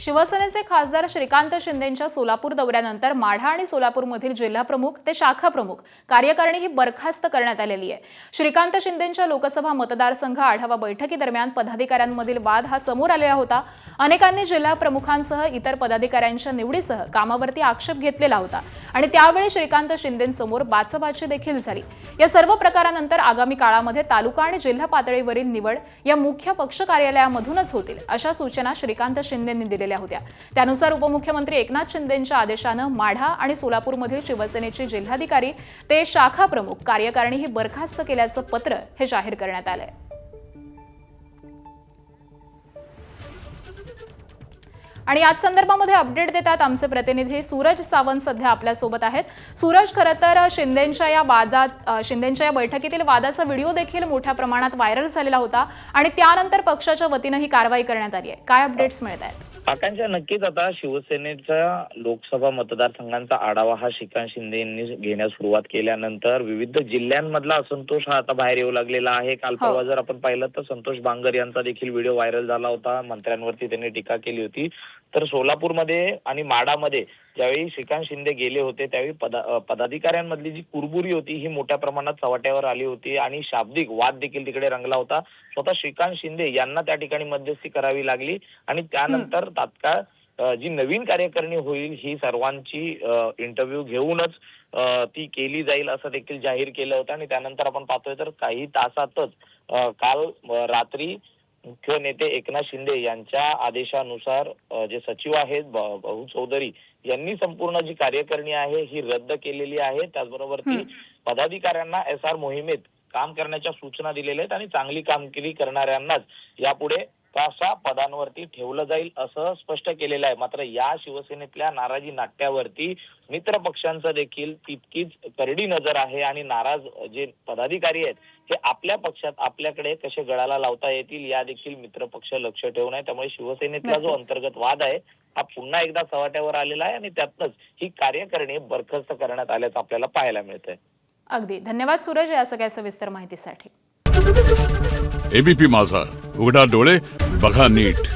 शिवसेनेचे खासदार श्रीकांत शिंदेंच्या सोलापूर दौऱ्यानंतर माढा आणि सोलापूरमधील जिल्हाप्रमुख ते शाखा प्रमुख कार्यकारिणी ही बरखास्त करण्यात आलेली आहे। श्रीकांत शिंदेंच्या लोकसभा मतदारसंघ आढावा बैठकीदरम्यान पदाधिकाऱ्यांमधील वाद हा समोर आलेला होता। अनेकांनी जिल्हा प्रमुखांसह इतर पदाधिकाऱ्यांच्या निवडीसह कामावरती आक्षेप घेतलेला होता आणि त्यावेळी श्रीकांत शिंदेंसमोर बाचाबाची देखील झाली। या सर्व प्रकारानंतर आगामी काळामध्ये तालुका आणि जिल्हा पातळीवरील निवड या मुख्य पक्ष कार्यालयामधूनच होतील अशा सूचना श्रीकांत शिंदेंनी दिलेल्या होत्या। त्यानुसार उपमुख्यमंत्री एकनाथ शिंदेंच्या आदेशाने माढा आणि सोलापूरमधील शिवसेनेचे जिल्हाधिकारी ते शाखा प्रमुख कार्यकारिणी ही बरखास्त केल्याचं पत्र हे जाहीर करण्यात आलंय। आणि याच संदर्भामध्ये अपडेट देतात आमचे प्रतिनिधी सूरज सावंत सध्या आपल्या सोबत आहेत। सूरज, खरं तर शिंदेंच्या या बैठकीतील वादाचा व्हिडिओ देखील मोठ्या प्रमाणात व्हायरल झालेला होता आणि त्यानंतर पक्षाच्या वतीने ही कारवाई करण्यात आली आहे। काय अपडेट्स मिळत आहेत? आकांक्षा, नक्कीच आता शिवसेनेच्या लोकसभा मतदारसंघांचा आढावा हा श्रीकांत शिंदे यांनी घेण्यास सुरुवात केल्यानंतर विविध जिल्ह्यांमधला असंतोष हा आता बाहेर येऊ लागलेला आहे। काल परवा जर आपण पाहिलं तर संतोष बांगर यांचा देखील व्हिडिओ व्हायरल झाला होता। मंत्र्यांवरती त्यांनी टीका केली होती। तर सोलापूरमध्ये आणि माढामध्ये ज्यावेळी श्रीकांत शिंदे गेले होते त्यावेळी पदाधिकाऱ्यांमधली जी कुरबुरी होती ही मोठ्या प्रमाणात चव्हाट्यावर आली होती आणि शाब्दिक वाद देखील तिकडे रंगला होता। स्वतः श्रीकांत शिंदे यांना त्या ठिकाणी मध्यस्थी करावी लागली आणि त्यानंतर तात्काळ जी नवीन कार्यकारिणी होईल ही सर्वांची इंटरव्ह्यू घेऊनच ती केली जाईल असं देखील जाहीर केलं होतं। आणि त्यानंतर आपण पाहतोय तर काही तासातच काल रात्री मुख्य नेते एकनाथ शिंदे यांच्या आदेशानुसार जे सचिव आहेत भाऊ चौधरी यांनी संपूर्ण जी कार्यकारिणी आहे ही रद्द केलेली आहे। त्याचबरोबर ती पदाधिकाऱ्यांना SR मोहिमेत काम करण्याच्या सूचना दिलेल्या आहेत आणि चांगली कामगिरी करणाऱ्यांनाच यापुढे अशा पदांवरती ठेवलं जाईल असं स्पष्ट केलेलं आहे। मात्र या शिवसेनेतल्या नाराजी नाट्यावरती मित्र पक्षांचं देखील तितकीच करडी नजर आहे आणि नाराज जे पदाधिकारी आहेत हे आपल्या पक्षात आपल्याकडे कसे गळाला लावता येतील या देखील मित्र पक्ष लक्ष ठेवून आहे। त्यामुळे शिवसेनेतला जो अंतर्गत वाद आहे हा पुन्हा एकदा चव्हाट्यावर आलेला आहे आणि त्यातनंच ही कार्यकारिणी बरखास्त करण्यात आल्याचं आपल्याला पाहायला मिळतंय। अगदी धन्यवाद सूरज या सगळ्या सविस्तर माहितीसाठी। एबीपी माझा, उघडा डोळे बघा नीट।